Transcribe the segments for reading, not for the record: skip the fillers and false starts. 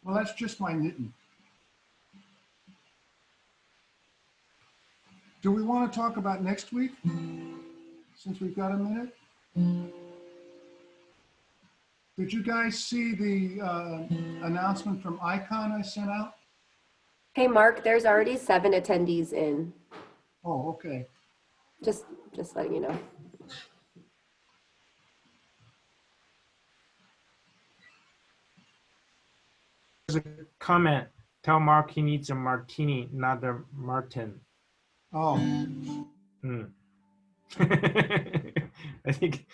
Well, that's just my knitting. Do we want to talk about next week, since we've got a minute? Did you guys see the announcement from Icon I sent out? Hey, Mark, there's already 7 attendees in. Oh, okay. Just letting you know. There's a comment. Tell Mark he needs a martini, not a Martin. Oh. Mm. I think.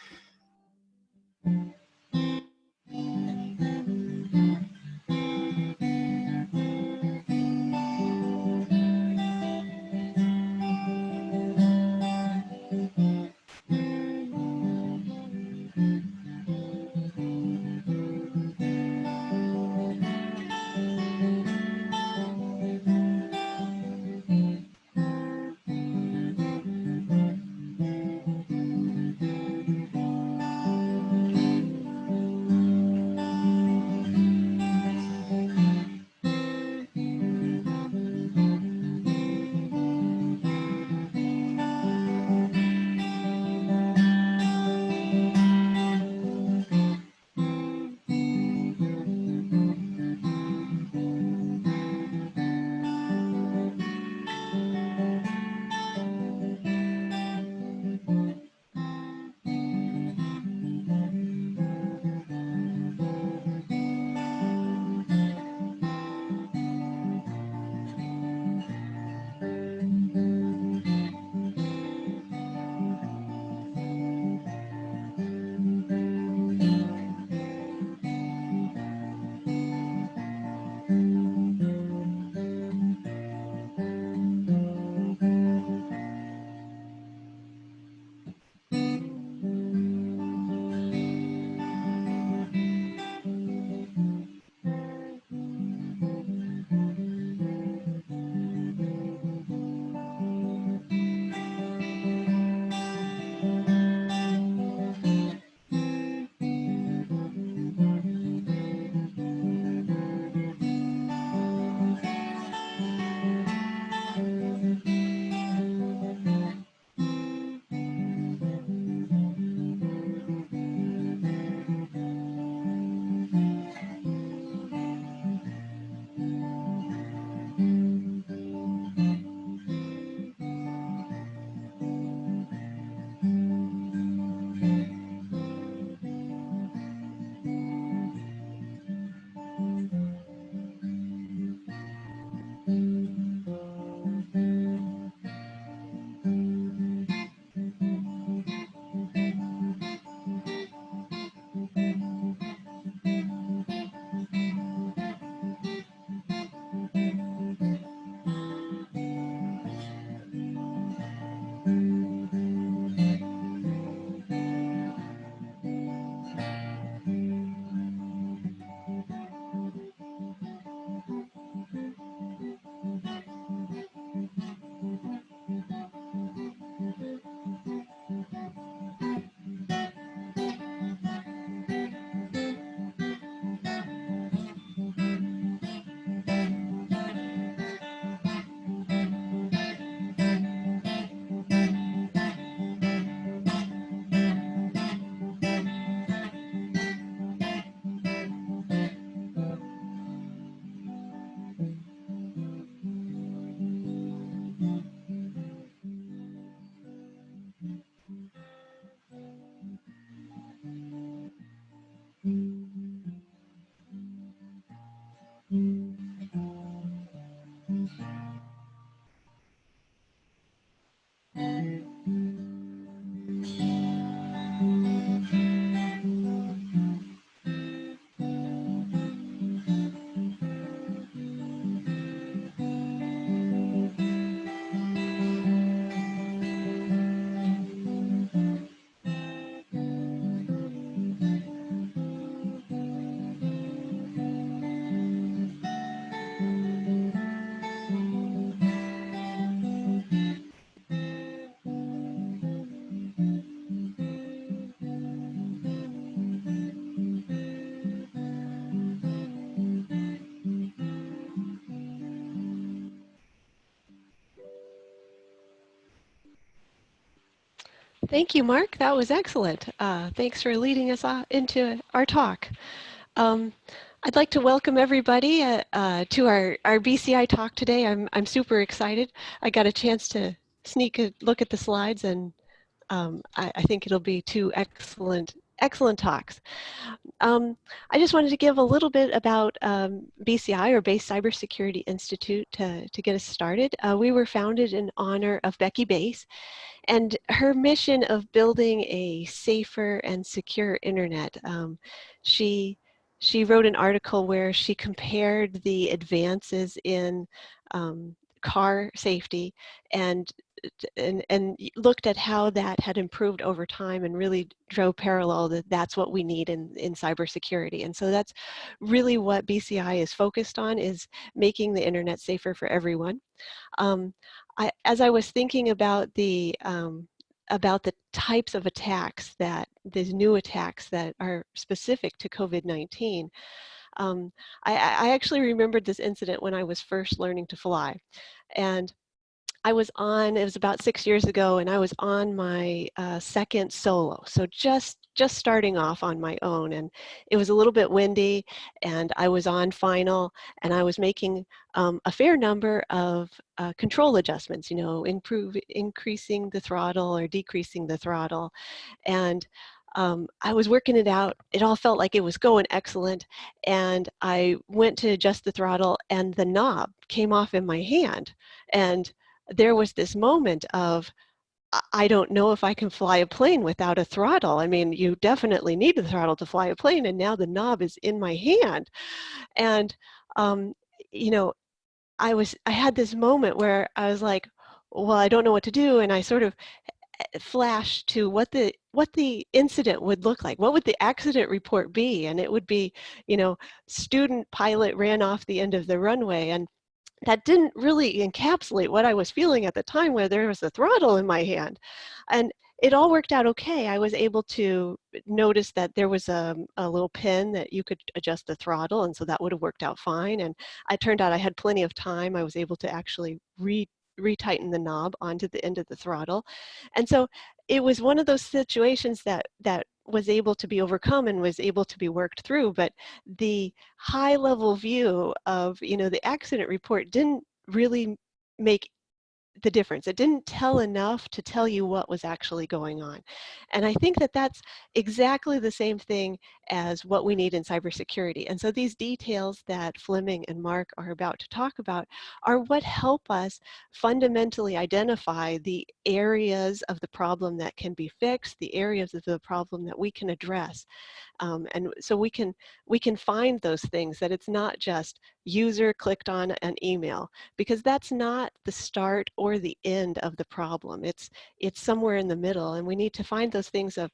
Thank you, Mark. That was excellent. Thanks for leading us into our talk. Um, I'd like to welcome everybody to our BCI talk today. I'm super excited. I got a chance to sneak a look at the slides, and I think it'll be two excellent talks. I just wanted to give a little bit about BCI, or Base Cybersecurity Institute, to get us started. We were founded in honor of Becky Bass and her mission of building a safer and secure internet. She wrote an article where she compared the advances in car safety and looked at how that had improved over time and really drove parallel that that's what we need in cybersecurity. And so that's really what BCI is focused on, is making the internet safer for everyone. As I was thinking about the types of attacks, these new attacks that are specific to COVID-19, I actually remembered this incident when I was first learning to fly. And it was about 6 years ago, and I was on my second solo. So just starting off on my own, and it was a little bit windy, and I was on final, and I was making a fair number of control adjustments, increasing the throttle or decreasing the throttle. And I was working it out. It all felt like it was going excellent. And I went to adjust the throttle, and the knob came off in my hand. And there was this moment of, I don't know if I can fly a plane without a throttle. I mean, you definitely need the throttle to fly a plane, and now the knob is in my hand. And, you know, I had this moment where I was like, well, I don't know what to do. And I sort of flashed to what the incident would look like. What would the accident report be? And it would be, student pilot ran off the end of the runway. And that didn't really encapsulate what I was feeling at the time, where there was a throttle in my hand. And it all worked out okay. I was able to notice that there was a little pin that you could adjust the throttle, and so that would have worked out fine. And it turned out I had plenty of time. I was able to actually retighten the knob onto the end of the throttle. And so it was one of those situations that was able to be overcome and was able to be worked through. But the high level view of, the accident report didn't really make the difference. It didn't tell enough to tell you what was actually going on. And I think that that's exactly the same thing as what we need in cybersecurity. And so these details that Fleming and Mark are about to talk about are what help us fundamentally identify the areas of the problem that can be fixed, the areas of the problem that we can address. And so we can find those things, that it's not just user clicked on an email, because that's not the start or the end of the problem. It's somewhere in the middle, and we need to find those things of,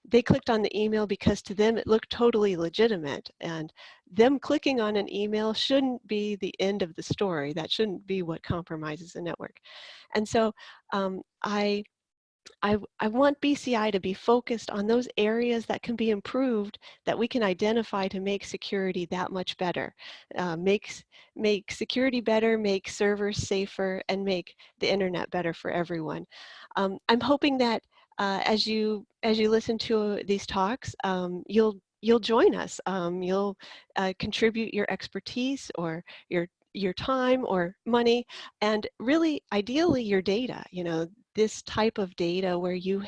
they clicked on the email because to them it looked totally legitimate, and them clicking on an email shouldn't be the end of the story. That shouldn't be what compromises a network. And so I want BCI to be focused on those areas that can be improved, that we can identify to make security that much better. Make security better, make servers safer, and make the internet better for everyone. I'm hoping that as you listen to these talks, you'll join us. You'll contribute your expertise or your time or money, and really ideally your data. This type of data where you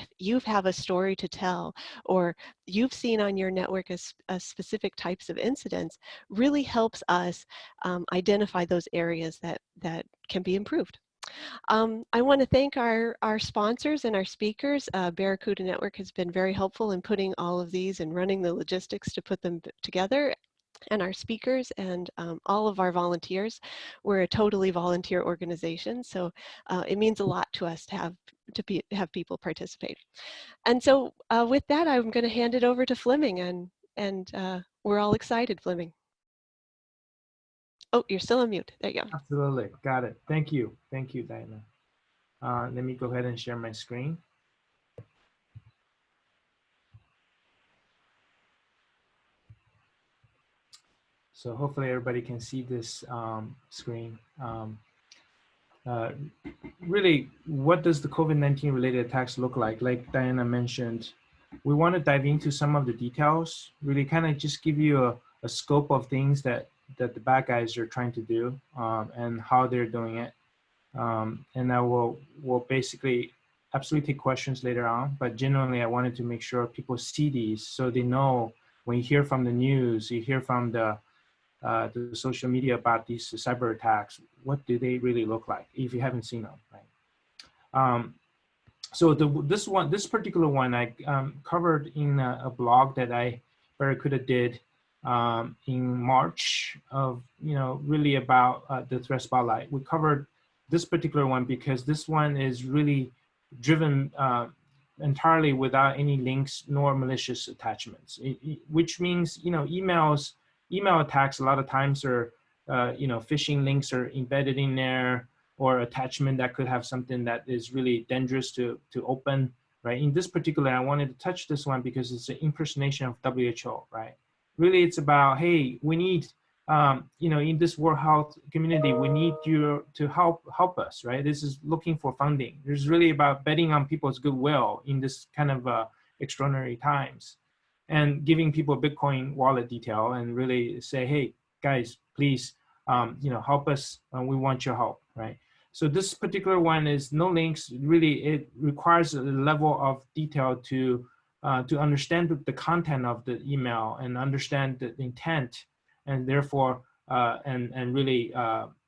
have a story to tell, or you've seen on your network a specific types of incidents, really helps us identify those areas that can be improved. I want to thank our sponsors and our speakers. Barracuda Network has been very helpful in putting all of these and running the logistics to put them together, and our speakers, and all of our volunteers. We're a totally volunteer organization, so it means a lot to us to have people participate. And so with that, I'm going to hand it over to Fleming, and we're all excited. Fleming. Oh, you're still on mute. There you go. Absolutely, got it. Thank you, Diana. Let me go ahead and share my screen. So hopefully everybody can see this screen. uh, really, what does the COVID-19 related attacks look like? Like Diana mentioned, we want to dive into some of the details, really kind of just give you a scope of things that the bad guys are trying to do, and how they're doing it. And I will basically absolutely take questions later on, but generally I wanted to make sure people see these so they know when you hear from the news, you hear from the social media about these cyber attacks, what do they really look like if you haven't seen them, right? So this particular one I covered in a blog that I Barracuda did in March of, really about the threat spotlight. We covered this particular one because this one is really driven entirely without any links nor malicious attachments, which means, email attacks a lot of times are, phishing links are embedded in there, or attachment that could have something that is really dangerous to open, right? In this particular, I wanted to touch this one because it's an impersonation of WHO, right? Really, it's about, hey, we need, in this World Health community, we need you to help us, right? This is looking for funding. It's really about betting on people's goodwill in this kind of extraordinary times, and giving people Bitcoin wallet detail and really say, hey, guys, please, help us. We want your help, right? So this particular one is no links. Really, it requires a level of detail to understand the content of the email and understand the intent, and therefore and really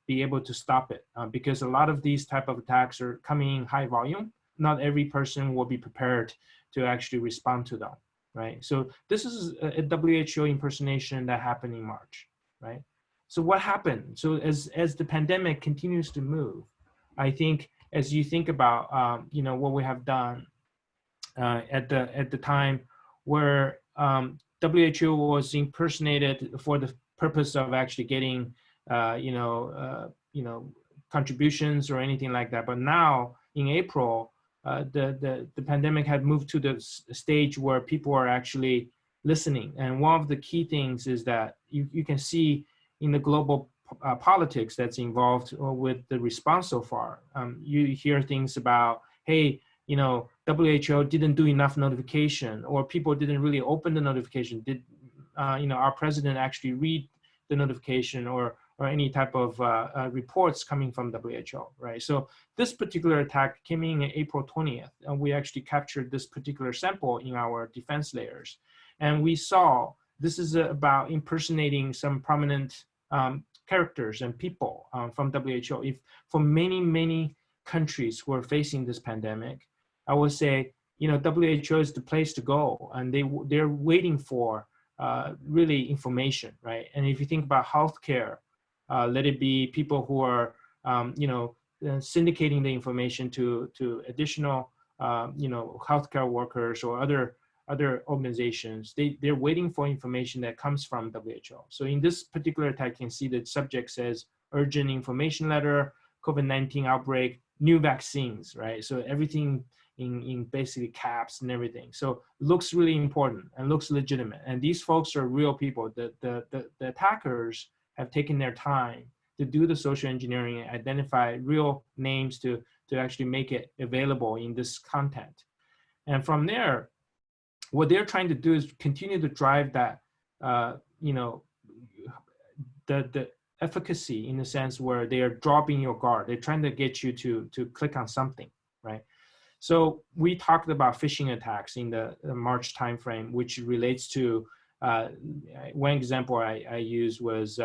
be able to stop it, because a lot of these type of attacks are coming in high volume. Not every person will be prepared to actually respond to them, right? So this is a WHO impersonation that happened in March, right? So what happened? So as the pandemic continues to move, I think as you think about what we have done at the time where WHO was impersonated for the purpose of actually getting contributions or anything like that. But now in April, the pandemic had moved to the stage where people are actually listening. And one of the key things is that you can see in the global politics that's involved with the response so far. You hear things about, hey, WHO didn't do enough notification, or people didn't really open the notification. Did our president actually read the notification, or any type of reports coming from WHO, right? So this particular attack came in April 20th, and we actually captured this particular sample in our defense layers. And we saw this is about impersonating some prominent characters and people from WHO. If for many countries who are facing this pandemic, I would say, WHO is the place to go, and they're waiting for really information, right? And if you think about healthcare, let it be people who are, syndicating the information to additional, healthcare workers or other organizations, they're waiting for information that comes from WHO. So in this particular attack, you can see the subject says urgent information letter, COVID-19 outbreak, new vaccines, right? So everything in basically caps and everything. So looks really important and looks legitimate. And these folks are real people. The attackers have taken their time to do the social engineering and identify real names to actually make it available in this content. And from there, what they're trying to do is continue to drive that, the efficacy in the sense where they are dropping your guard. They're trying to get you to click on something, right? So we talked about phishing attacks in the March timeframe, which relates to one example I used was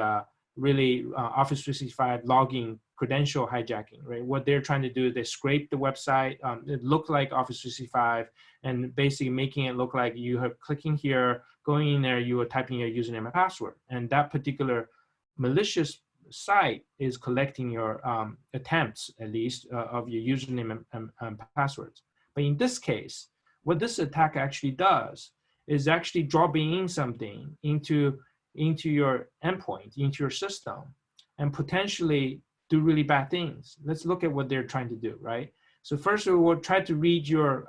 really Office 365 login credential hijacking, right? What they're trying to do is they scrape the website. It looked like Office 365 and basically making it look like you are clicking here, going in there, you are typing your username and password. And that particular malicious site is collecting your attempts, at least, of your username and passwords. But in this case, what this attack actually does is actually dropping in something into your endpoint, into your system, and potentially do really bad things. Let's look at what they're trying to do, right? So first, we will try to read your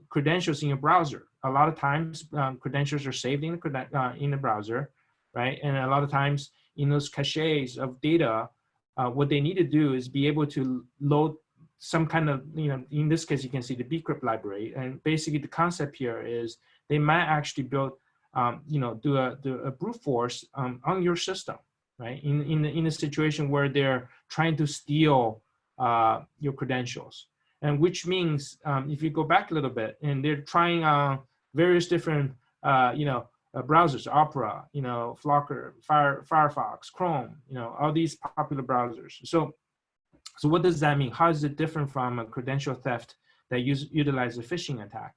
credentials in your browser. A lot of times, credentials are saved in the browser, right? And a lot of times, in those caches of data, what they need to do is be able to load some kind of, in this case, you can see the bcrypt library. And basically the concept here is they might actually build, do a brute force on your system, right? In a situation where they're trying to steal your credentials. And which means if you go back a little bit and they're trying various different, browsers, Opera, Flocker, Firefox, Chrome, all these popular browsers. So what does that mean? How is it different from a credential theft that utilizes a phishing attack?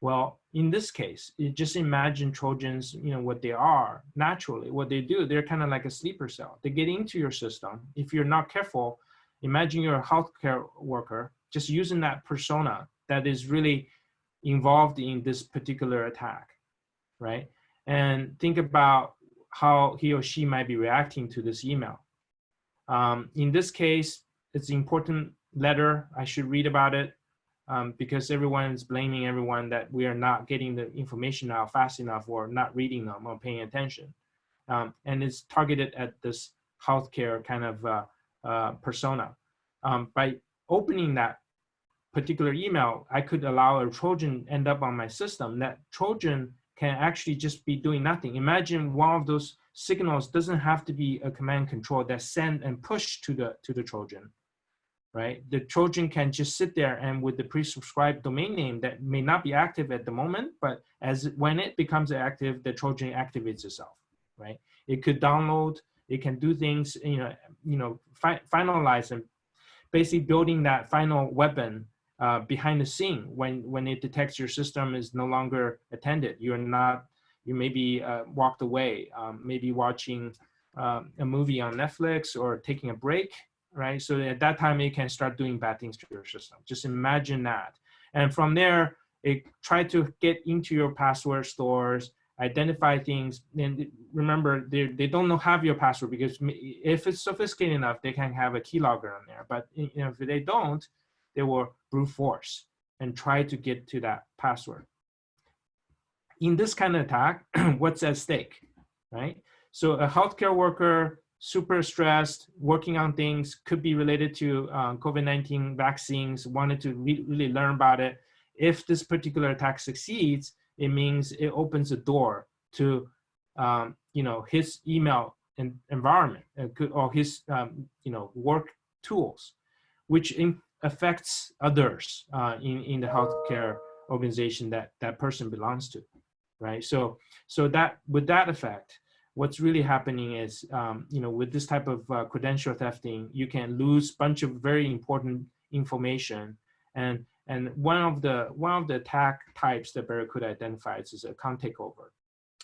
Well, in this case, just imagine Trojans, what they are naturally, what they do, they're kind of like a sleeper cell. They get into your system. If you're not careful, imagine you're a healthcare worker, just using that persona that is really involved in this particular attack, right? And think about how he or she might be reacting to this email. In this case, it's an important letter. I should read about it because everyone is blaming everyone that we are not getting the information out fast enough or not reading them or paying attention. And it's targeted at this healthcare kind of persona. By opening that particular email, I could allow a Trojan end up on my system. That Trojan can actually just be doing nothing. Imagine one of those signals doesn't have to be a command control that send and push to the Trojan, right? The Trojan can just sit there and with the pre-subscribed domain name that may not be active at the moment, but when it becomes active, the Trojan activates itself, right? It could download, it can do things, finalize and basically building that final weapon behind the scene when it detects your system is no longer attended. You maybe walked away, maybe watching a movie on Netflix or taking a break, right? So at that time, it can start doing bad things to your system. Just imagine that. And from there, it try to get into your password stores, identify things. And remember, they don't have your password because if it's sophisticated enough, they can have a keylogger on there. But if they don't, they will brute force and try to get to that password. In this kind of attack, what's at stake, right? So a healthcare worker, super stressed, working on things, could be related to COVID-19 vaccines, wanted to really learn about it. If this particular attack succeeds, it means it opens a door to his email environment or his work tools, which affects others in the healthcare organization that person belongs to, right? So that with that effect, what's really happening is, with this type of credential thefting, you can lose a bunch of very important information. And one of the attack types that Barracuda identifies is account takeover.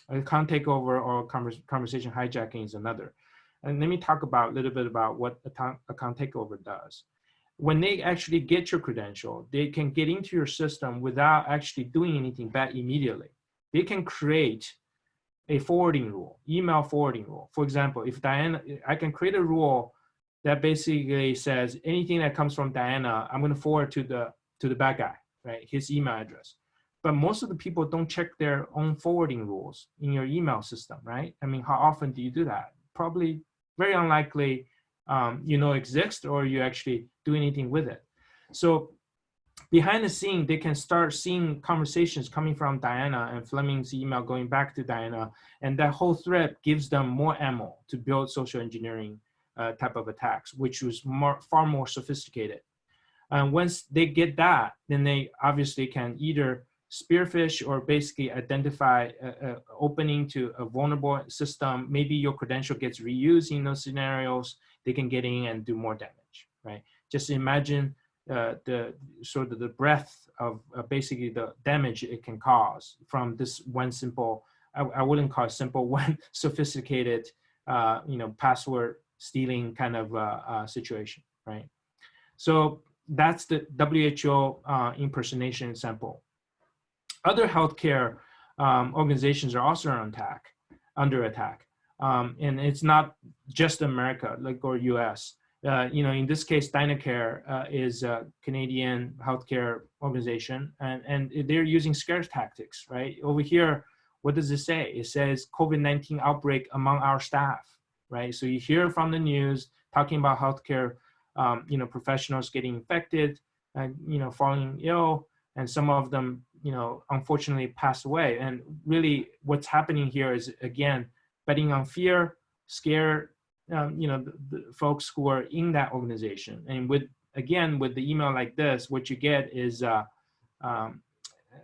Account takeover or conversation hijacking is another. And let me talk a little bit about what account takeover does. When they actually get your credential, they can get into your system without actually doing anything bad immediately. They can create a forwarding rule, email forwarding rule. For example, if I can create a rule that basically says anything that comes from Diana, I'm going to forward to the bad guy, right? His email address. But most of the people don't check their own forwarding rules in your email system, right? I mean, how often do you do that? Probably very unlikely, exist or you actually do anything with it. So behind the scene, they can start seeing conversations coming from Diana and Fleming's email going back to Diana. And that whole thread gives them more ammo to build social engineering type of attacks, which was far more sophisticated. And once they get that, then they obviously can either spearfish or basically identify an opening to a vulnerable system. Maybe your credential gets reused in those scenarios. They can get in and do more damage, right? Just imagine the breadth of basically the damage it can cause from this one simple, I wouldn't call it simple, one sophisticated, password stealing kind of situation, right? So that's the WHO impersonation sample. Other healthcare organizations are also under attack. And it's not just America, or US. In this case, DynaCare is a Canadian healthcare organization, and they're using scare tactics, right? Over here, what does it say? It says COVID-19 outbreak among our staff, right? So you hear from the news, talking about healthcare, professionals getting infected and, falling ill, and some of them, unfortunately pass away. And really what's happening here is, again, betting on fear, scare, the folks who are in that organization. And with the email like this, what you get is a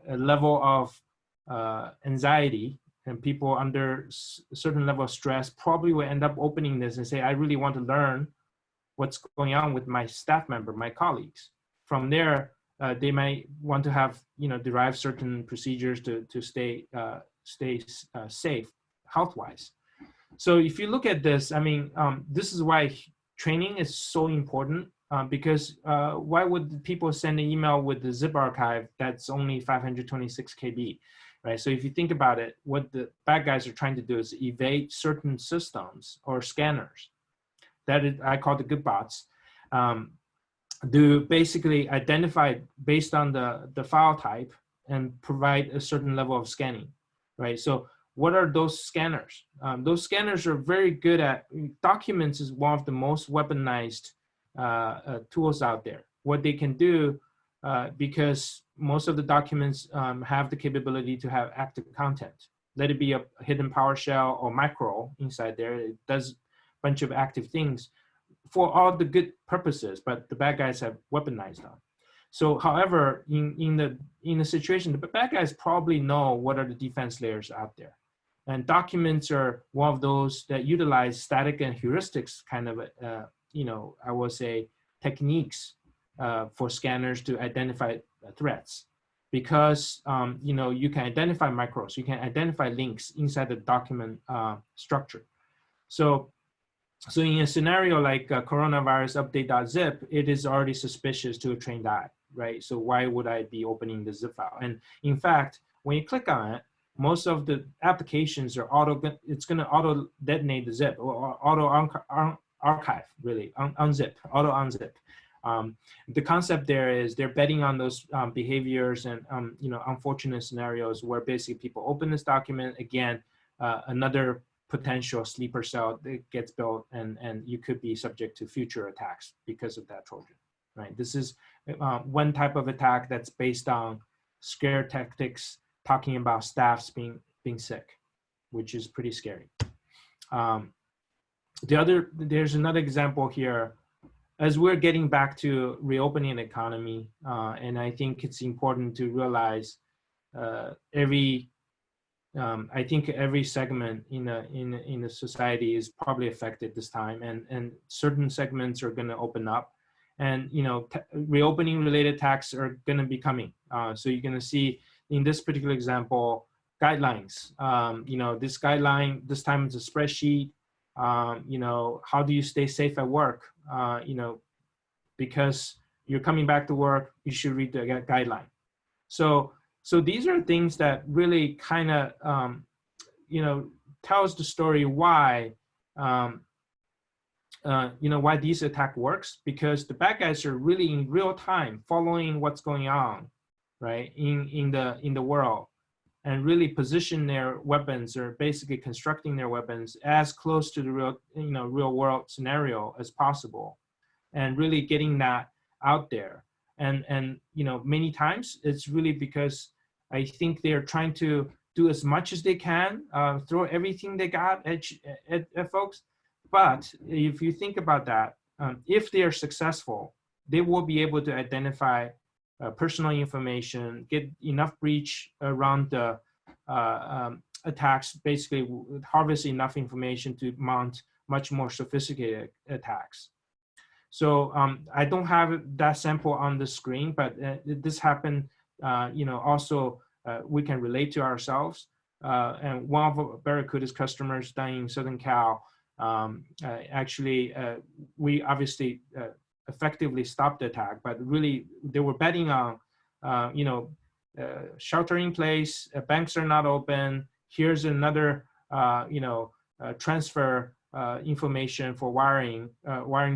level of anxiety, and people under a certain level of stress probably will end up opening this and say, I really want to learn what's going on with my staff member, my colleagues. From there, they might want to have, derive certain procedures to stay safe health-wise. So if you look at this, this is why training is so important, because why would people send an email with the zip archive that's only 526 KB, right? So if you think about it, what the bad guys are trying to do is evade certain systems or scanners that I call the good bots, to basically identify based on the file type and provide a certain level of scanning, right? So what are those scanners? Those scanners are very good at documents. Is one of the most weaponized tools out there. What they can do, because most of the documents have the capability to have active content. Let it be a hidden PowerShell or macro inside there. It does a bunch of active things for all the good purposes, but the bad guys have weaponized them. So, however, in the situation, the bad guys probably know what are the defense layers out there. And documents are one of those that utilize static and heuristics kind of, I will say, techniques for scanners to identify threats. Because, you can identify macros, you can identify links inside the document structure. So in a scenario like coronavirus update.zip, it is already suspicious to a trained eye, right? So why would I be opening the zip file? And in fact, when you click on it, most of the applications are it's going to auto detonate the zip or auto archive, really, unzip, auto unzip. The concept there is they're betting on those behaviors and unfortunate scenarios where basically people open this document, again, another potential sleeper cell that gets built, and you could be subject to future attacks because of that Trojan, right? This is one type of attack that's based on scare tactics, talking about staffs being sick, which is pretty scary. There's another example here. As we're getting back to reopening the economy, and I think it's important to realize I think every segment in the society is probably affected this time, and certain segments are going to open up, and reopening related attacks are going to be coming. So you're going to see in this particular example guidelines. This guideline this time it's a spreadsheet. How do you stay safe at work? Because you're coming back to work, you should read the guideline. So these are things that really kind of, tells the story why, why this attack works, because the bad guys are really in real time following what's going on, right, in the world, and really position their weapons, or basically constructing their weapons as close to the real world scenario as possible, and really getting that out there. And many times it's really because I think they're trying to do as much as they can, throw everything they got at folks. But if you think about that, if they are successful, they will be able to identify personal information, get enough breach around the attacks, basically harvest enough information to mount much more sophisticated attacks. So I don't have that sample on the screen, but this happened, also we can relate to ourselves. And one of Barracuda's customers down in Southern Cal, we obviously effectively stopped the attack, but really they were betting on, shelter in place, banks are not open, here's another, transfer information for wiring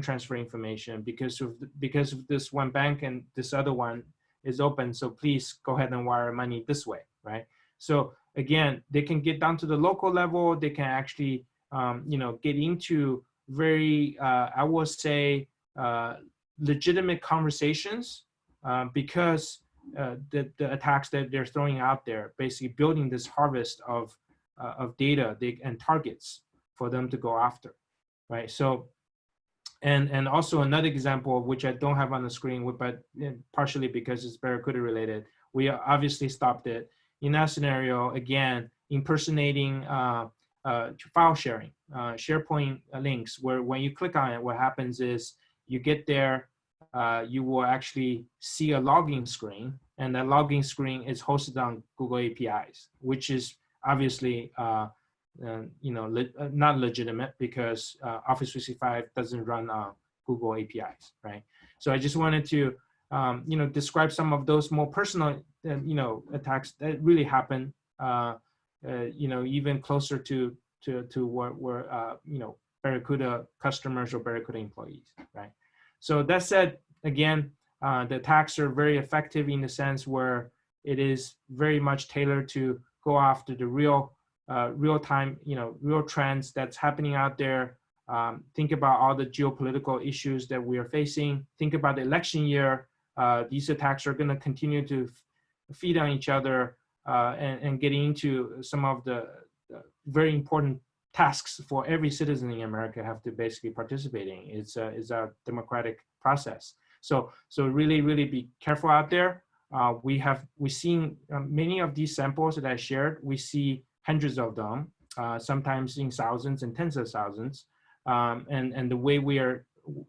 transfer information because of this one bank, and this other one is open, so please go ahead and wire money this way, right? So again, they can get down to the local level, they can actually get into very, I will say, legitimate conversations because the attacks that they're throwing out there, basically building this harvest of data and targets for them to go after, right? So, and also another example, which I don't have on the screen, but partially because it's Barracuda related, we obviously stopped it. In that scenario, again, impersonating file sharing, SharePoint links, where when you click on it, what happens is you get there, you will actually see a login screen, and that login screen is hosted on Google APIs, which is obviously not legitimate because Office 365 doesn't run on Google APIs, right? So I just wanted to describe some of those more personal attacks that really happen even closer to where Barracuda customers or Barracuda employees, right? So that said, again, the attacks are very effective in the sense where it is very much tailored to go after the real time, real trends that's happening out there. Think about all the geopolitical issues that we are facing. Think about the election year. These attacks are going to continue to feed on each other and getting into some of the very important tasks for every citizen in America have to basically participate in. It's a democratic process. So really, really be careful out there. We've seen many of these samples that I shared. We see hundreds of them, sometimes in thousands and tens of thousands. And the way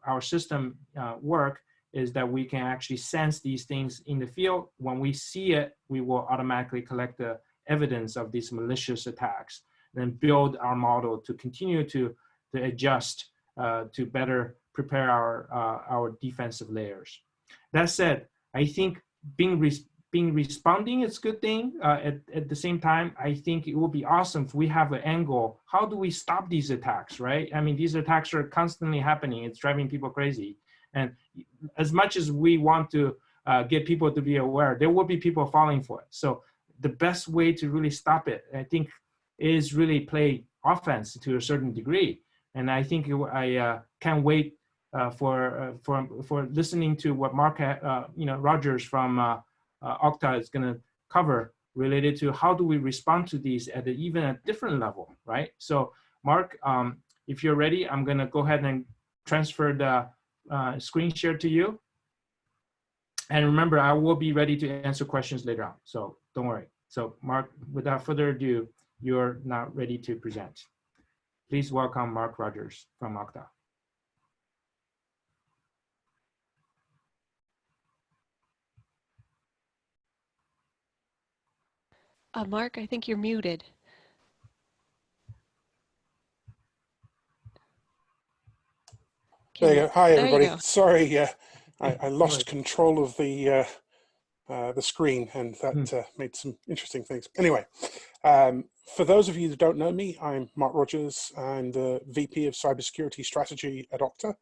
our system work is that we can actually sense these things in the field. When we see it, we will automatically collect the evidence of these malicious attacks, and then build our model to continue to adjust to better prepare our defensive layers. That said, I think responding is a good thing. At the same time, I think it would be awesome if we have an angle. How do we stop these attacks, right? I mean, these attacks are constantly happening. It's driving people crazy. And as much as we want to get people to be aware, there will be people falling for it. So the best way to really stop it, I think, is really play offense to a certain degree. And I think I can't wait for listening to what Mark Rogers from Okta is going to cover related to how do we respond to these at even a different level, right? So Mark, if you're ready, I'm going to go ahead and transfer the screen share to you. And remember, I will be ready to answer questions later on, so don't worry. So Mark, without further ado, you're now ready to present. Please welcome Mark Rogers from Okta. Mark, I think you're muted. There you go. Hi, everybody. Go. Sorry, I lost control of the screen, and that made some interesting things. Anyway, for those of you that don't know me, I'm Mark Rogers. I'm the VP of Cybersecurity Strategy at Okta.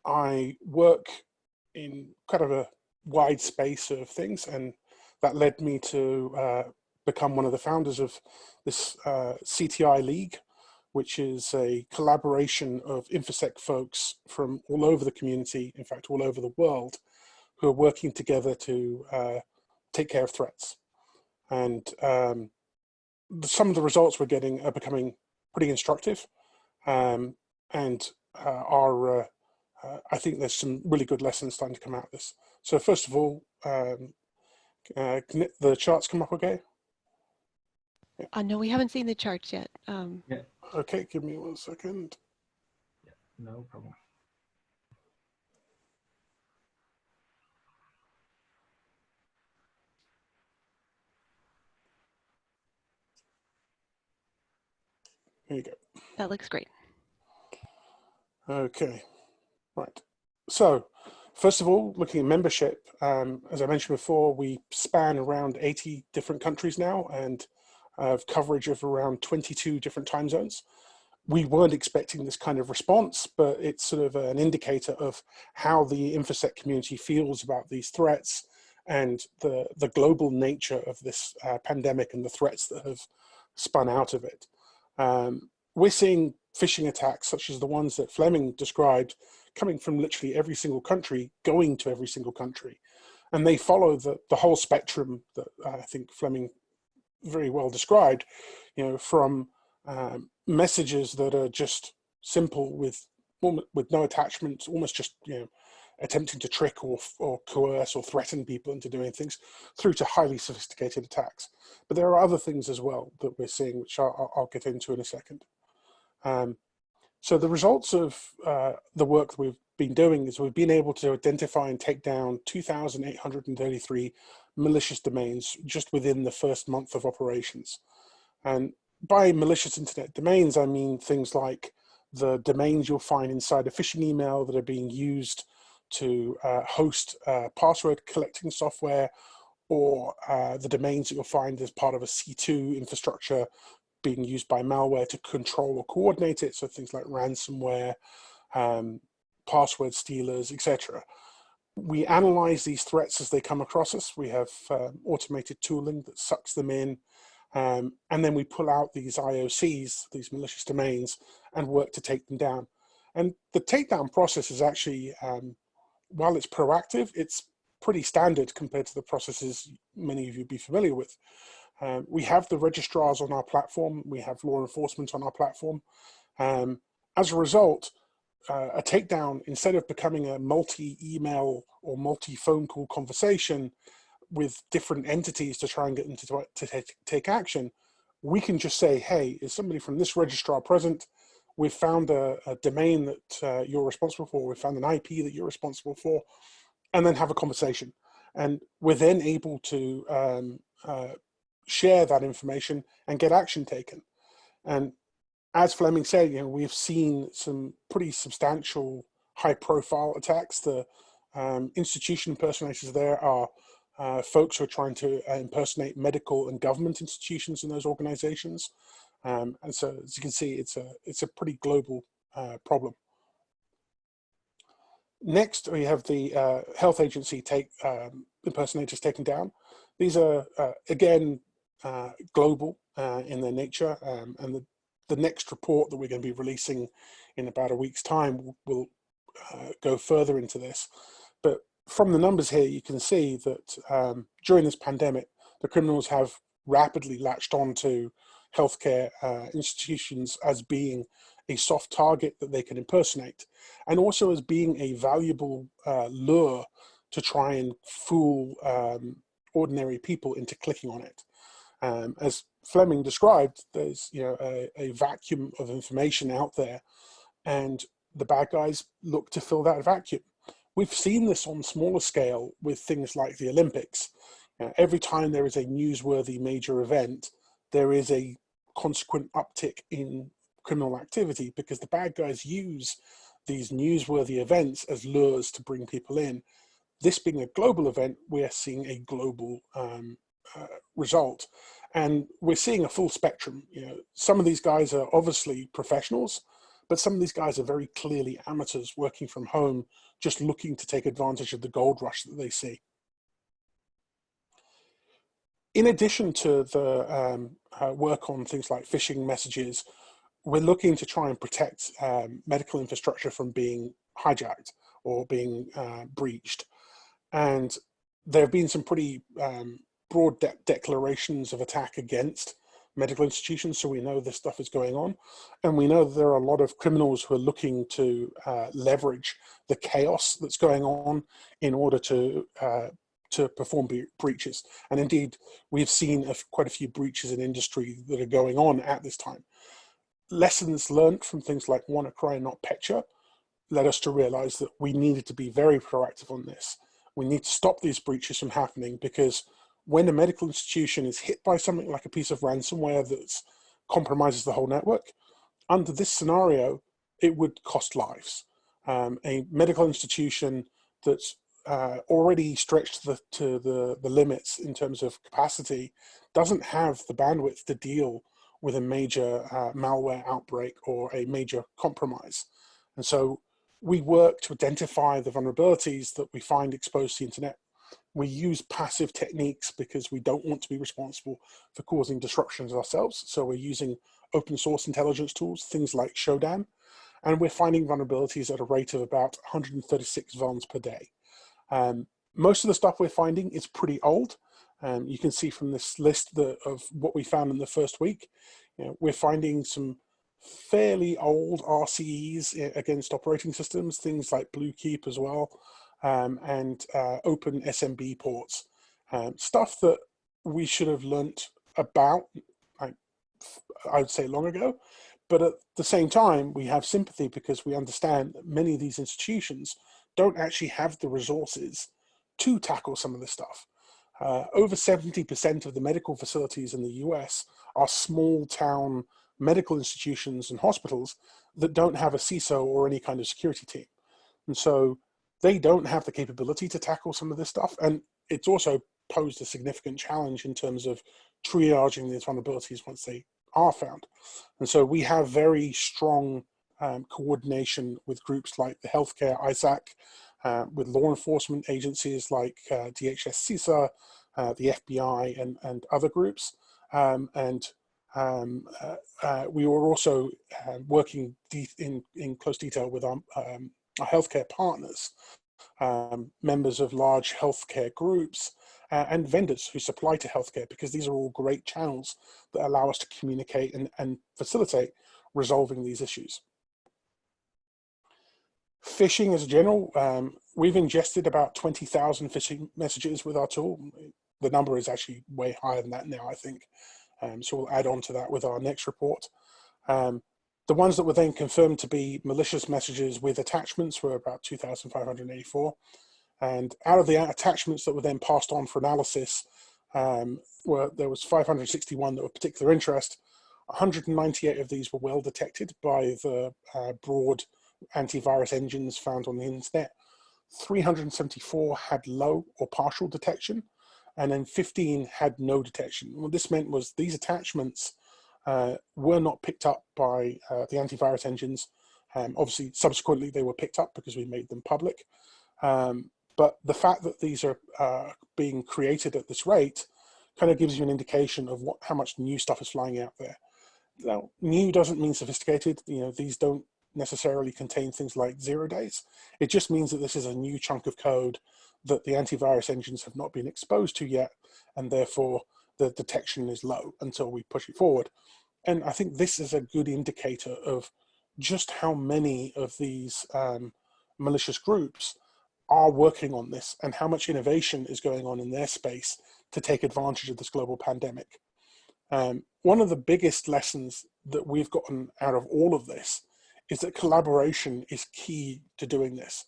I work in kind of a wide space of things, and that led me to become one of the founders of this CTI League, which is a collaboration of InfoSec folks from all over the community, in fact, all over the world, who are working together to take care of threats. And some of the results we're getting are becoming pretty instructive, and I think there's some really good lessons starting to come out of this. So first of all, can the charts come up okay? No, we haven't seen the charts yet. Yeah. Okay, give me 1 second. Yeah, no problem. Here you go. That looks great. Okay, right. So first of all, looking at membership, as I mentioned before, we span around 80 different countries now and have coverage of around 22 different time zones. We weren't expecting this kind of response, but it's sort of an indicator of how the InfoSec community feels about these threats and the global nature of this pandemic and the threats that have spun out of it. We're seeing phishing attacks, such as the ones that Fleming described, coming from literally every single country, going to every single country. And they follow the whole spectrum that I think Fleming very well described, from messages that are just simple with no attachments, almost just, attempting to trick or coerce or threaten people into doing things, through to highly sophisticated attacks. But there are other things as well that we're seeing, which I'll get into in a second. So the results of the work that we've been doing is we've been able to identify and take down 2,833 malicious domains just within the first month of operations. And by malicious internet domains, I mean things like the domains you'll find inside a phishing email that are being used to host password collecting software, or the domains that you'll find as part of a C2 infrastructure being used by malware to control or coordinate it. So things like ransomware, password stealers, etc. We analyze these threats as they come across us. We have automated tooling that sucks them in. And then we pull out these IOCs, these malicious domains, and work to take them down. And the takedown process is actually, while it's proactive, it's pretty standard compared to the processes many of you be familiar with. We have the registrars on our platform. We have law enforcement on our platform. As a result, a takedown, instead of becoming a multi-email or multi-phone call conversation with different entities to try and get them to take action, we can just say, hey, is somebody from this registrar present? We've found a domain that you're responsible for. We've found an IP that you're responsible for, and then have a conversation. And we're then able to share that information and get action taken. And as Fleming said, we've seen some pretty substantial high-profile attacks. The institution impersonators there are folks who are trying to impersonate medical and government institutions in those organizations. And so, as you can see, it's a pretty global problem. Next, we have the health agency impersonators taken down. These are, again, global in their nature, and the next report that we're going to be releasing in about a week's time will go further into this. But from the numbers here, you can see that during this pandemic, the criminals have rapidly latched on to healthcare institutions as being a soft target that they can impersonate, and also as being a valuable lure to try and fool ordinary people into clicking on it. As Fleming described, there's a vacuum of information out there, and the bad guys look to fill that vacuum. We've seen this on smaller scale with things like the Olympics. Every time there is a newsworthy major event, there is a consequent uptick in criminal activity, because the bad guys use these newsworthy events as lures to bring people in. This being a global event, we're seeing a global result, and we're seeing a full spectrum. Some of these guys are obviously professionals, but some of these guys are very clearly amateurs working from home, just looking to take advantage of the gold rush that they see. In addition to the work on things like phishing messages, we're looking to try and protect medical infrastructure from being hijacked or being breached. And there have been some pretty broad declarations of attack against medical institutions, so we know this stuff is going on. And we know that there are a lot of criminals who are looking to leverage the chaos that's going on in order to perform breaches. And indeed, we've seen quite a few breaches in industry that are going on at this time. Lessons learned from things like WannaCry, not Petya, led us to realize that we needed to be very proactive on this. We need to stop these breaches from happening, because when a medical institution is hit by something like a piece of ransomware that compromises the whole network, under this scenario, it would cost lives. A medical institution that's already stretched to the limits in terms of capacity doesn't have the bandwidth to deal with a major malware outbreak or a major compromise. And so we work to identify the vulnerabilities that we find exposed to the internet. We use passive techniques because we don't want to be responsible for causing disruptions ourselves. So we're using open source intelligence tools, things like Shodan, and we're finding vulnerabilities at a rate of about 136 vulns per day. Most of the stuff we're finding is pretty old. You can see from this list of what we found in the first week, we're finding some fairly old RCEs against operating systems, things like Bluekeep as well, and open SMB ports. Stuff that we should have learnt about, I would say, long ago. But at the same time, we have sympathy because we understand that many of these institutions don't actually have the resources to tackle some of this stuff. Over 70% of the medical facilities in the US are small town medical institutions and hospitals that don't have a CISO or any kind of security team. And so they don't have the capability to tackle some of this stuff. And it's also posed a significant challenge in terms of triaging these vulnerabilities once they are found. And so we have very strong coordination with groups like the healthcare ISAC, with law enforcement agencies like DHS CISA, the FBI, and other groups. We were also working in close detail with our healthcare partners, members of large healthcare groups, and vendors who supply to healthcare, because these are all great channels that allow us to communicate and facilitate resolving these issues. Phishing as a general, we've ingested about 20,000 phishing messages with our tool. The number is actually way higher than that now, I think. So we'll add on to that with our next report. The ones that were then confirmed to be malicious messages with attachments were about 2,584. And out of the attachments that were then passed on for analysis, there was 561 that were of particular interest. 198 of these were well detected by the broad antivirus engines found on the internet. 374 had low or partial detection, and then 15 had no detection. What this meant was these attachments were not picked up by the antivirus engines. Obviously, subsequently, they were picked up because we made them public. But the fact that these are being created at this rate kind of gives you an indication of how much new stuff is flying out there. Now, new doesn't mean sophisticated. These don't necessarily contain things like 0 days. It just means that this is a new chunk of code that the antivirus engines have not been exposed to yet, and therefore the detection is low until we push it forward. And I think this is a good indicator of just how many of these malicious groups are working on this and how much innovation is going on in their space to take advantage of this global pandemic. One of the biggest lessons that we've gotten out of all of this is that collaboration is key to doing this.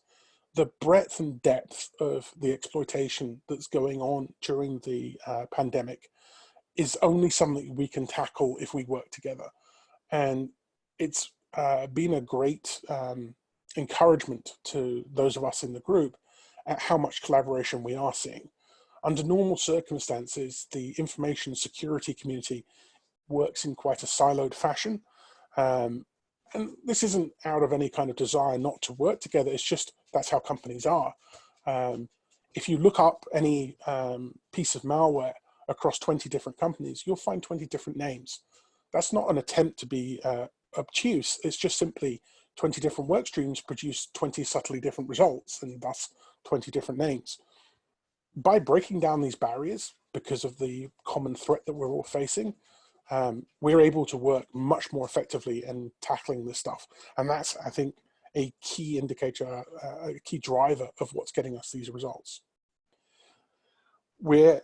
The breadth and depth of the exploitation that's going on during the pandemic is only something we can tackle if we work together. And it's been a great encouragement to those of us in the group at how much collaboration we are seeing. Under normal circumstances, the information security community works in quite a siloed fashion. And this isn't out of any kind of desire not to work together, it's just that's how companies are. If you look up any piece of malware across 20 different companies, you'll find 20 different names. That's not an attempt to be obtuse, it's just simply 20 different work streams produce 20 subtly different results, and thus 20 different names. By breaking down these barriers, because of the common threat that we're all facing, we're able to work much more effectively in tackling this stuff. And that's, I think, a key indicator, a key driver of what's getting us these results. We've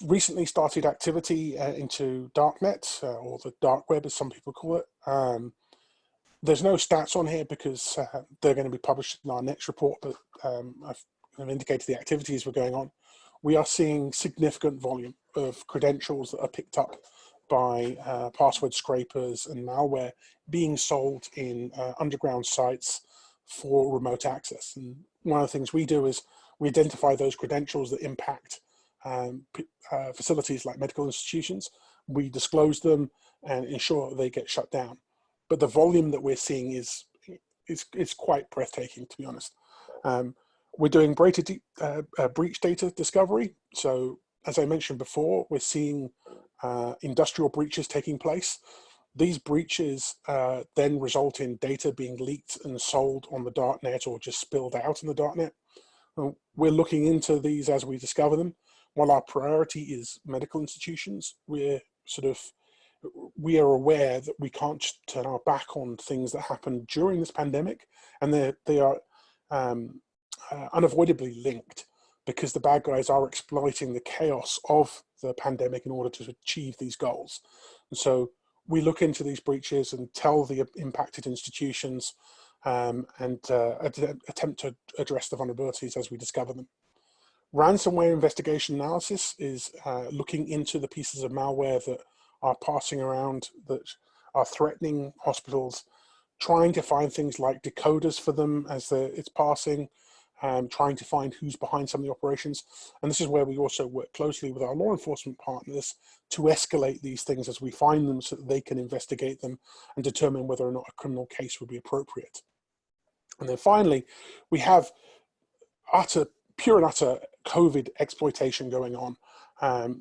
recently started activity into darknet, or the dark web as some people call it. There's no stats on here because they're going to be published in our next report, but I've indicated the activities were going on. We are seeing significant volume of credentials that are picked up by password scrapers and malware being sold in underground sites for remote access. And one of the things we do is we identify those credentials that impact facilities like medical institutions. We disclose them and ensure that they get shut down. But the volume that we're seeing is quite breathtaking, to be honest. We're doing breach data discovery. So as I mentioned before, we're seeing industrial breaches taking place. These breaches then result in data being leaked and sold on the darknet or just spilled out in the darknet. We're looking into these as we discover them. While our priority is medical institutions, we are aware that we can't just turn our back on things that happened during this pandemic, and they are unavoidably linked, because the bad guys are exploiting the chaos of the pandemic in order to achieve these goals. And so we look into these breaches and tell the impacted institutions and attempt to address the vulnerabilities as we discover them. Ransomware investigation analysis is looking into the pieces of malware that are passing around that are threatening hospitals, trying to find things like decoders for them as it's passing, trying to find who's behind some of the operations. And this is where we also work closely with our law enforcement partners to escalate these things as we find them, so that they can investigate them and determine whether or not a criminal case would be appropriate. And then finally, we have pure and utter COVID exploitation going on.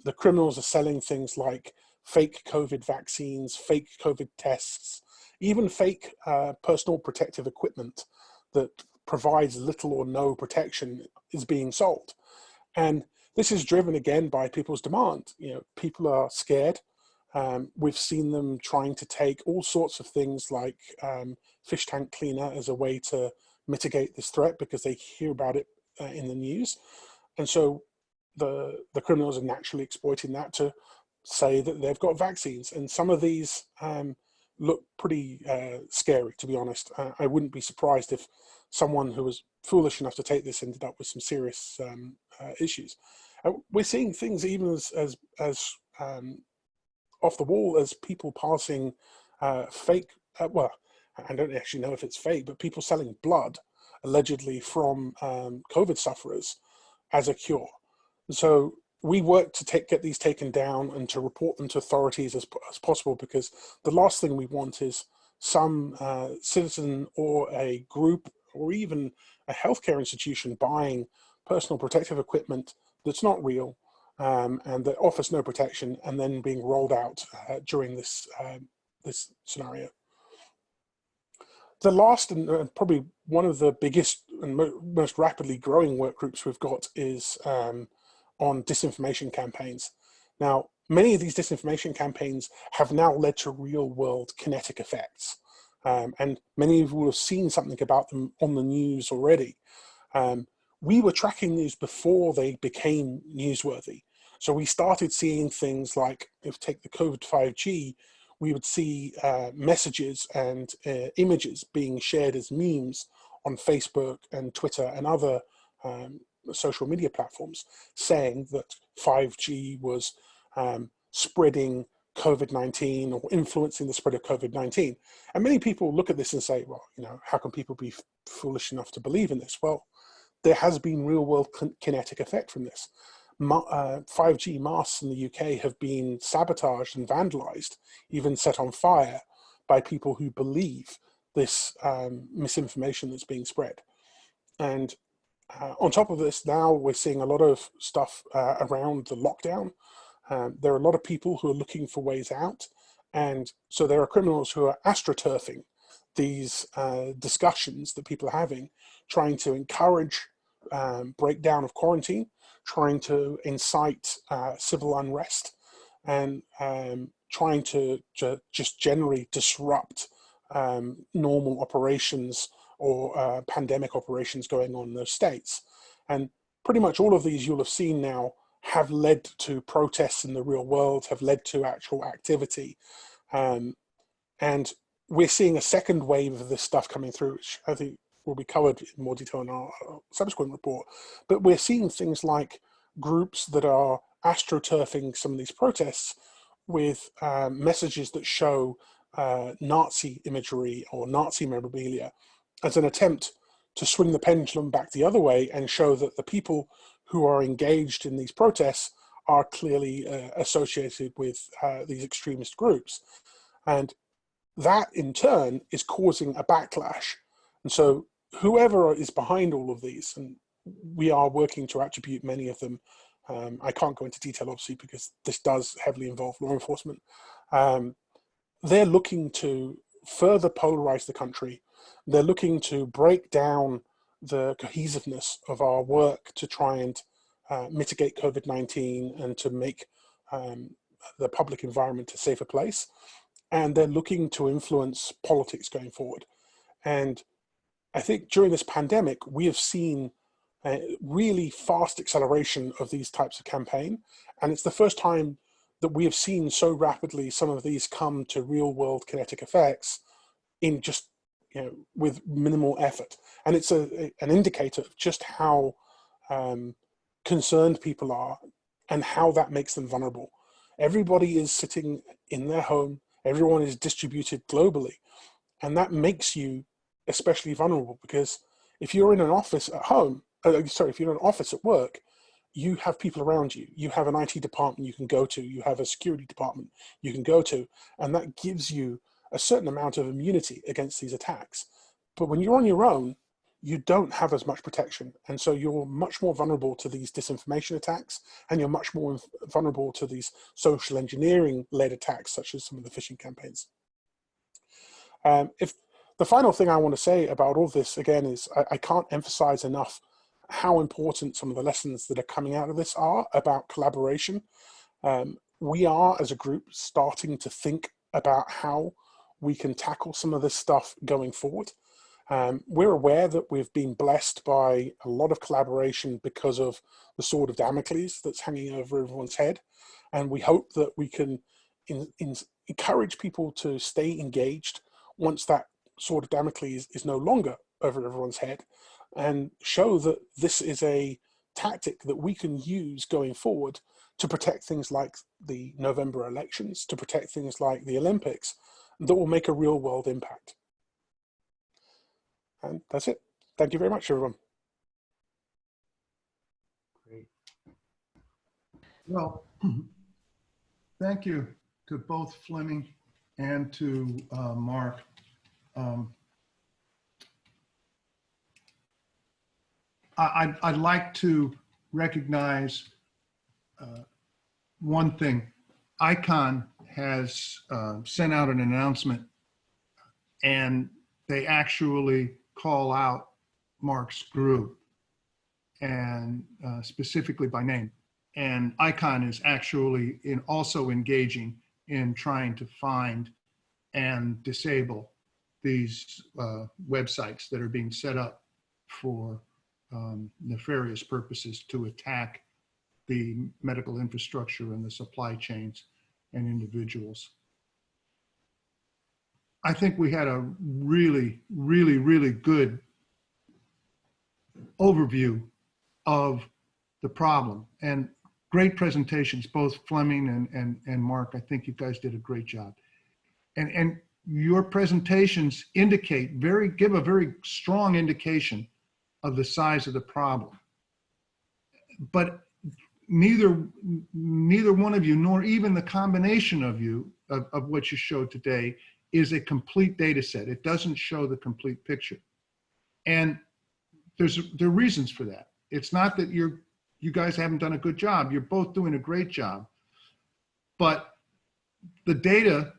The criminals are selling things like fake COVID vaccines, fake COVID tests, even fake personal protective equipment that provides little or no protection is being sold. And this is driven again by people's demand. People are scared. We've seen them trying to take all sorts of things like fish tank cleaner as a way to mitigate this threat because they hear about it in the news. And so the criminals are naturally exploiting that to say that they've got vaccines. And some of these look pretty scary, to be honest. I wouldn't be surprised if someone who was foolish enough to take this ended up with some serious issues. We're seeing things even as off the wall as people passing fake, well, I don't actually know if it's fake, but people selling blood allegedly from COVID sufferers as a cure. And so we work to get these taken down and to report them to authorities as possible, because the last thing we want is some citizen or a group or even a healthcare institution buying personal protective equipment that's not real and that offers no protection, and then being rolled out during this scenario. The last and probably one of the biggest and most rapidly growing work groups we've got is on disinformation campaigns. Now, many of these disinformation campaigns have now led to real world kinetic effects. And many of you will have seen something about them on the news already. We were tracking these before they became newsworthy. So we started seeing things like, if take the COVID 5G, we would see messages and images being shared as memes on Facebook and Twitter and other social media platforms, saying that 5G was spreading COVID-19 or influencing the spread of COVID-19. And many people look at this and say, well, how can people be foolish enough to believe in this? Well, there has been real world kinetic effect from this. 5G masts in the UK have been sabotaged and vandalized, even set on fire by people who believe this misinformation that's being spread. And on top of this, now we're seeing a lot of stuff around the lockdown. There are a lot of people who are looking for ways out. And so there are criminals who are astroturfing these discussions that people are having, trying to encourage breakdown of quarantine, trying to incite civil unrest, and trying to just generally disrupt normal operations or pandemic operations going on in those states. And pretty much all of these you'll have seen now have led to protests in the real world, have led to actual activity. And we're seeing a second wave of this stuff coming through, which I think will be covered in more detail in our subsequent report. But we're seeing things like groups that are astroturfing some of these protests with messages that show Nazi imagery or Nazi memorabilia as an attempt to swing the pendulum back the other way and show that the people who are engaged in these protests are clearly associated with these extremist groups. And that in turn is causing a backlash. And so whoever is behind all of these, and we are working to attribute many of them I can't go into detail, obviously, because this does heavily involve law enforcement. They're looking to further polarize the country. They're looking to break down the cohesiveness of our work to try and mitigate COVID-19 and to make the public environment a safer place. And they're looking to influence politics going forward. And I think during this pandemic, we have seen a really fast acceleration of these types of campaign. And it's the first time that we have seen so rapidly some of these come to real world kinetic effects in just, with minimal effort. And it's an indicator of just how concerned people are and how that makes them vulnerable. Everybody is sitting in their home. Everyone is distributed globally. And that makes you especially vulnerable, because if you're in an office at home, if you're in an office at work, you have people around you. You have an IT department you can go to. You have a security department you can go to. And that gives you a certain amount of immunity against these attacks. But when you're on your own, you don't have as much protection. And so you're much more vulnerable to these disinformation attacks, and you're much more vulnerable to these social engineering-led attacks, such as some of the phishing campaigns. If the final thing I want to say about all this, again, is I can't emphasize enough how important some of the lessons that are coming out of this are about collaboration. We are, as a group, starting to think about how we can tackle some of this stuff going forward. We're aware that we've been blessed by a lot of collaboration because of the sword of Damocles that's hanging over everyone's head. And we hope that we can encourage people to stay engaged once that sword of Damocles is no longer over everyone's head, and show that this is a tactic that we can use going forward to protect things like the November elections, to protect things like the Olympics, that will make a real world impact. And that's it. Thank you very much, everyone. Great. Well, thank you to both Fleming and to Mark. I'd like to recognize one thing. ICON has sent out an announcement, and they actually call out Mark's group, and specifically by name. And ICON is actually also engaging in trying to find and disable these websites that are being set up for nefarious purposes to attack the medical infrastructure and the supply chains and individuals. I think we had a really, really, really good overview of the problem, and great presentations, both Fleming and Mark. I think you guys did a great job. And your presentations give a very strong indication of the size of the problem. But neither one of you, nor even the combination of you, of what you showed today, is a complete data set. It doesn't show the complete picture. And there are reasons for that. It's not that you guys haven't done a good job. You're both doing a great job. But the data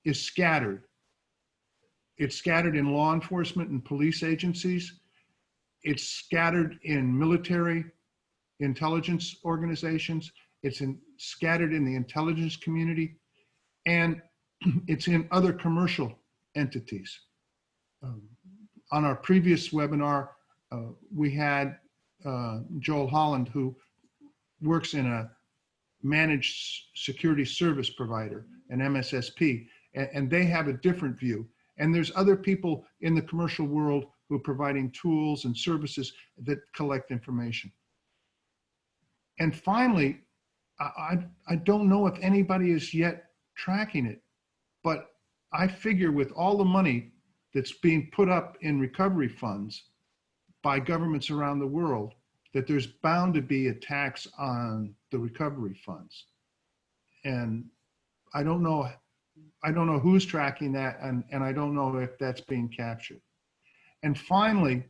is scattered. It's scattered in law enforcement and police agencies. It's scattered in military intelligence organizations. It's scattered in the intelligence community. And it's in other commercial entities. On our previous webinar, we had Joel Holland, who works in a managed security service provider, an MSSP, and they have a different view. And there's other people in the commercial world who are providing tools and services that collect information. And finally, I don't know if anybody is yet tracking it, but I figure with all the money that's being put up in recovery funds by governments around the world, that there's bound to be a tax on the recovery funds. And I don't know who's tracking that, and I don't know if that's being captured. And finally,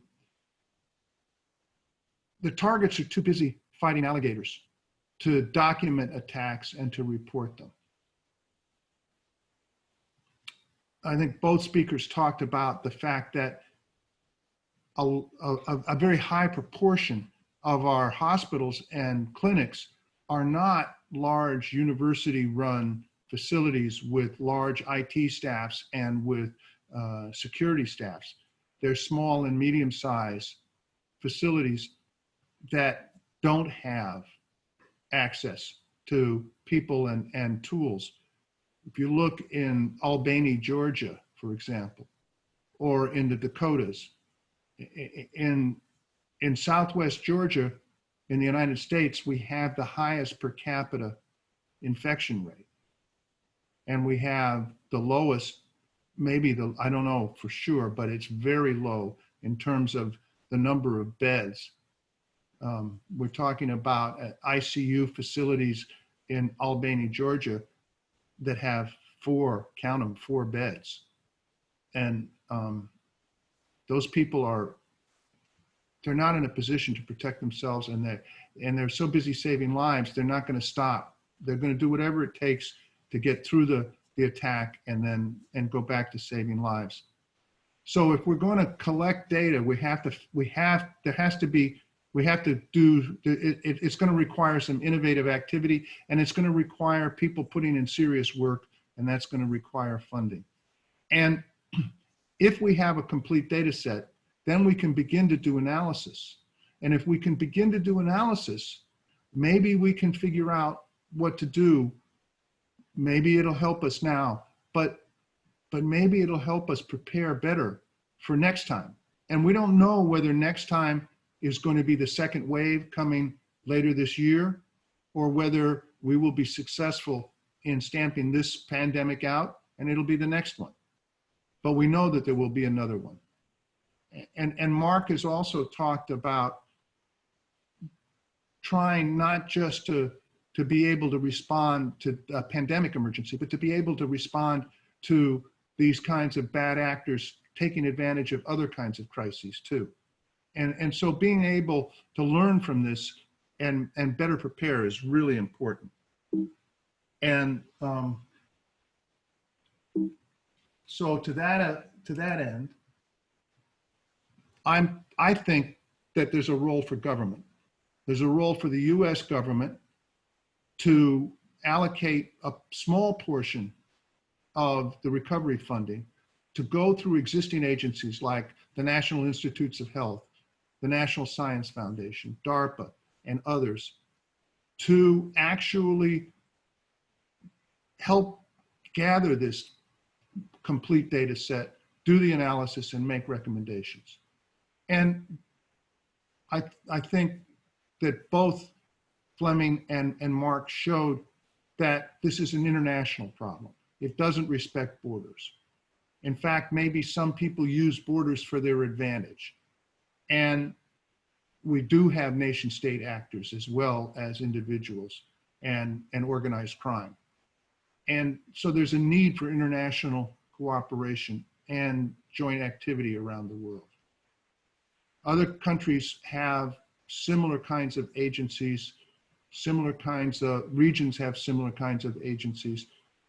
the targets are too busy fighting alligators. to document attacks and to report them. I think both speakers talked about the fact that a very high proportion of our hospitals and clinics are not large university-run facilities with large IT staffs and with security staffs. They're small and medium-sized facilities that don't have access to people and tools. If you look in Albany, Georgia, for example, or in the Dakotas, in Southwest Georgia, in the United States, we have the highest per capita infection rate. And we have the lowest, maybe I don't know for sure, but it's very low in terms of the number of beds. We're talking about ICU facilities in Albany, Georgia, that have count them, 4 beds. And those people they're not in a position to protect themselves, and they're so busy saving lives, they're not going to stop. They're going to do whatever it takes to get through the attack and go back to saving lives. So if we're going to collect data, it's going to require some innovative activity, and it's going to require people putting in serious work, and that's going to require funding. And if we have a complete data set, then we can begin to do analysis. And if we can begin to do analysis, maybe we can figure out what to do. Maybe it'll help us now, but maybe it'll help us prepare better for next time. And we don't know whether next time is going to be the second wave coming later this year, or whether we will be successful in stamping this pandemic out and it'll be the next one. But we know that there will be another one. And Mark has also talked about trying not just to be able to respond to a pandemic emergency, but to be able to respond to these kinds of bad actors taking advantage of other kinds of crises too. And so being able to learn from this and better prepare is really important. And so to that end, I think that there's a role for government. There's a role for the US government to allocate a small portion of the recovery funding to go through existing agencies like the National Institutes of Health, the National Science Foundation, DARPA, and others, to actually help gather this complete data set, do the analysis, and make recommendations. And I think that both Fleming and Mark showed that this is an international problem. It doesn't respect borders. In fact, maybe some people use borders for their advantage. And we do have nation state actors as well as individuals and organized crime. And so there's a need for international cooperation and joint activity around the world. Other countries have similar kinds of agencies, regions have similar kinds of agencies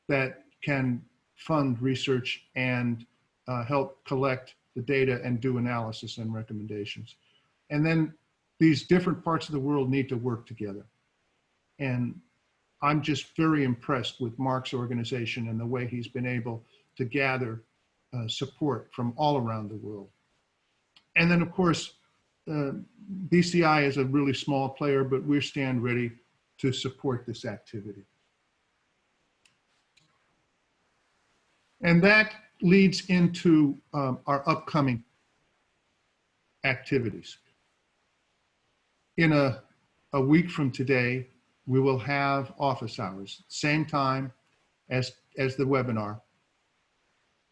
that can fund research and help collect the data and do analysis and recommendations. And then these different parts of the world need to work together. And I'm just very impressed with Mark's organization and the way he's been able to gather support from all around the world. And then, of course, BCI is a really small player, but we stand ready to support this activity. And that leads into our upcoming activities. In a week from today, we will have office hours, same time as the webinar.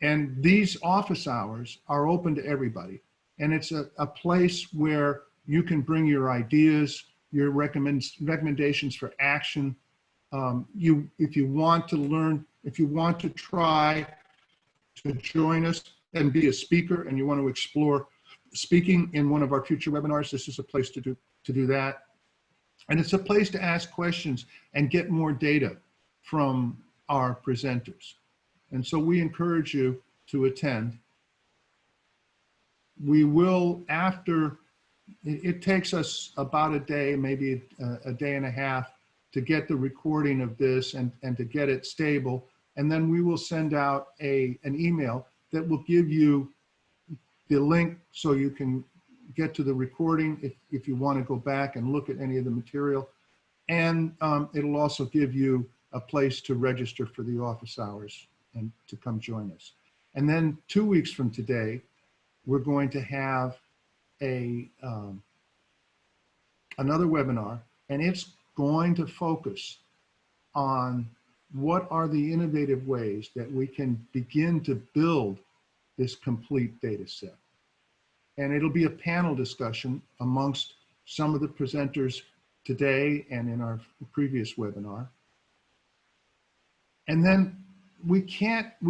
And these office hours are open to everybody. And it's a place where you can bring your ideas, your recommendations for action. If you want to learn, if you want to try to join us and be a speaker and you want to explore speaking in one of our future webinars, this is a place to do that. And it's a place to ask questions and get more data from our presenters. And so we encourage you to attend. We will, after, it takes us about a day, maybe a day and a half, to get the recording of this and to get it stable. And then we will send out an email that will give you the link so you can get to the recording if you want to go back and look at any of the material. And it'll also give you a place to register for the office hours and to come join us. And then 2 weeks from today, we're going to have another webinar, and it's going to focus on what are the innovative ways that we can begin to build this complete data set. And it'll be a panel discussion amongst some of the presenters today and in our previous webinar. And then we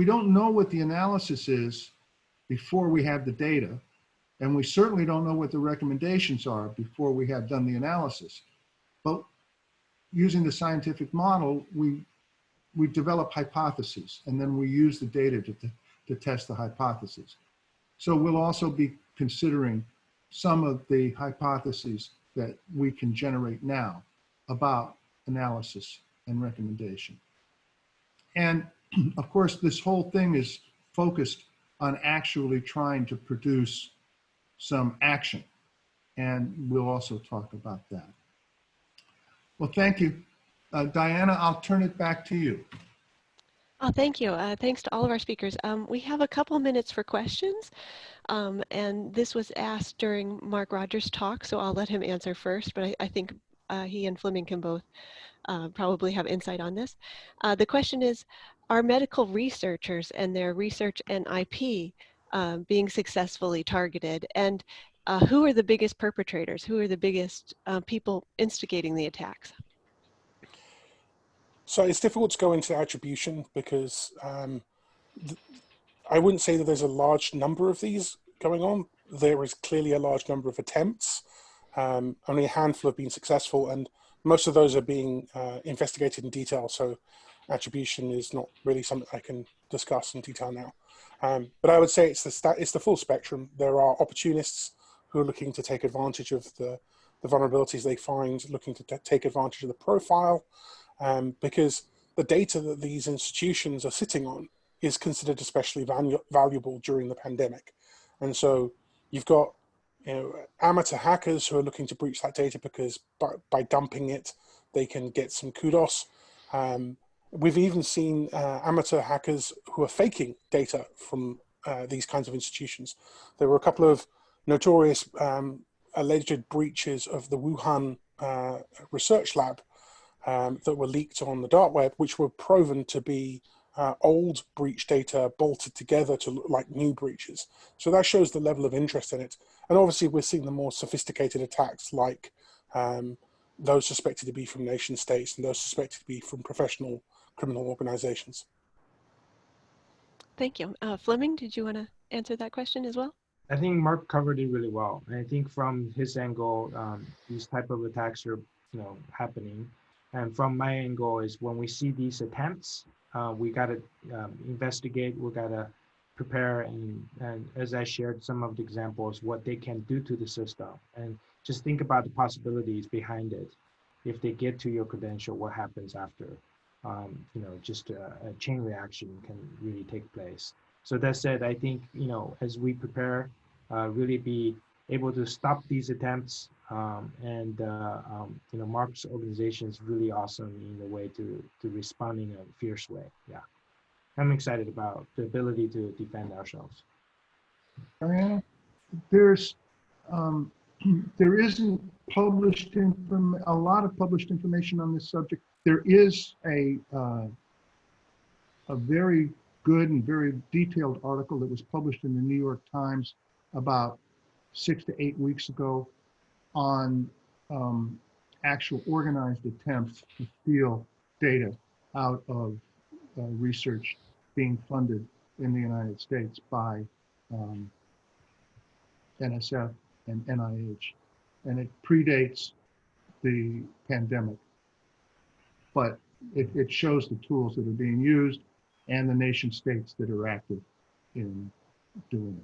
don't know what the analysis is before we have the data. And we certainly don't know what the recommendations are before we have done the analysis. But using the scientific model, we develop hypotheses, and then we use the data to test the hypotheses. So we'll also be considering some of the hypotheses that we can generate now about analysis and recommendation. And of course, this whole thing is focused on actually trying to produce some action. And we'll also talk about that. Well, thank you. Diana, I'll turn it back to you. Oh, thank you. Thanks to all of our speakers. We have a couple minutes for questions. And this was asked during Mark Rogers' talk, so I'll let him answer first, but I think he and Fleming can both probably have insight on this. The question is, are medical researchers and their research and IP being successfully targeted? And who are the biggest perpetrators? Who are the biggest people instigating the attacks? So it's difficult to go into attribution because I wouldn't say that there's a large number of these going on. There is clearly a large number of attempts. Only a handful have been successful, and most of those are being investigated in detail. So attribution is not really something I can discuss in detail now. But I would say it's the full spectrum. There are opportunists who are looking to take advantage of the vulnerabilities they find, looking to take advantage of the profile, because the data that these institutions are sitting on is considered especially valuable during the pandemic. And so you've got amateur hackers who are looking to breach that data because by dumping it, they can get some kudos. We've even seen amateur hackers who are faking data from these kinds of institutions. There were a couple of notorious alleged breaches of the Wuhan research lab that were leaked on the dark web, which were proven to be old breach data bolted together to look like new breaches. So that shows the level of interest in it. And obviously we're seeing the more sophisticated attacks like those suspected to be from nation states and those suspected to be from professional criminal organizations. Thank you. Fleming, did you want to answer that question as well? I think Mark covered it really well. And I think from his angle, these type of attacks are happening. And from my angle is when we see these attempts, we got to investigate, we got to prepare, and as I shared some of the examples, what they can do to the system. And just think about the possibilities behind it. If they get to your credential, what happens after? Just a chain reaction can really take place. So that said, I think, as we prepare, really be able to stop these attempts, Mark's organization is really awesome in the way to respond in a fierce way. Yeah, I'm excited about the ability to defend ourselves. Diana, there isn't a lot of published information on this subject. There is a very good and very detailed article that was published in the New York Times about 6 to 8 weeks ago on actual organized attempts to steal data out of research being funded in the United States by NSF and NIH. And it predates the pandemic. But it shows the tools that are being used and the nation states that are active in doing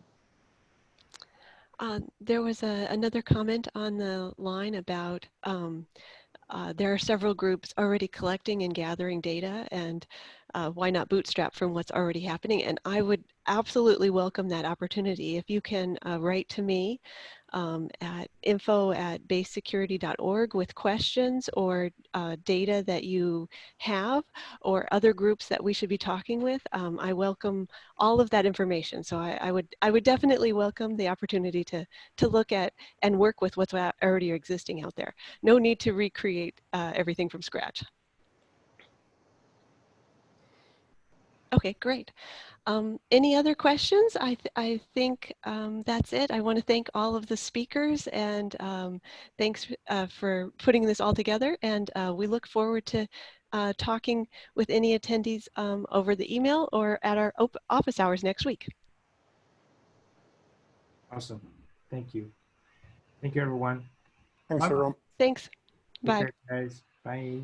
it. There was another comment on the line about there are several groups already collecting and gathering data, and why not bootstrap from what's already happening? And I would absolutely welcome that opportunity. If you can write to me at info@basesecurity.org with questions or data that you have or other groups that we should be talking with, I welcome all of that information. So I would definitely welcome the opportunity to look at and work with what's already existing out there. No need to recreate everything from scratch. Okay, great. Any other questions? I think that's it. I want to thank all of the speakers, and thanks for putting this all together. And we look forward to talking with any attendees over the email or at our office hours next week. Awesome. Thank you. Thank you, everyone. Thanks, Bye-bye. everyone. Thanks. Take Bye. care, guys. Bye.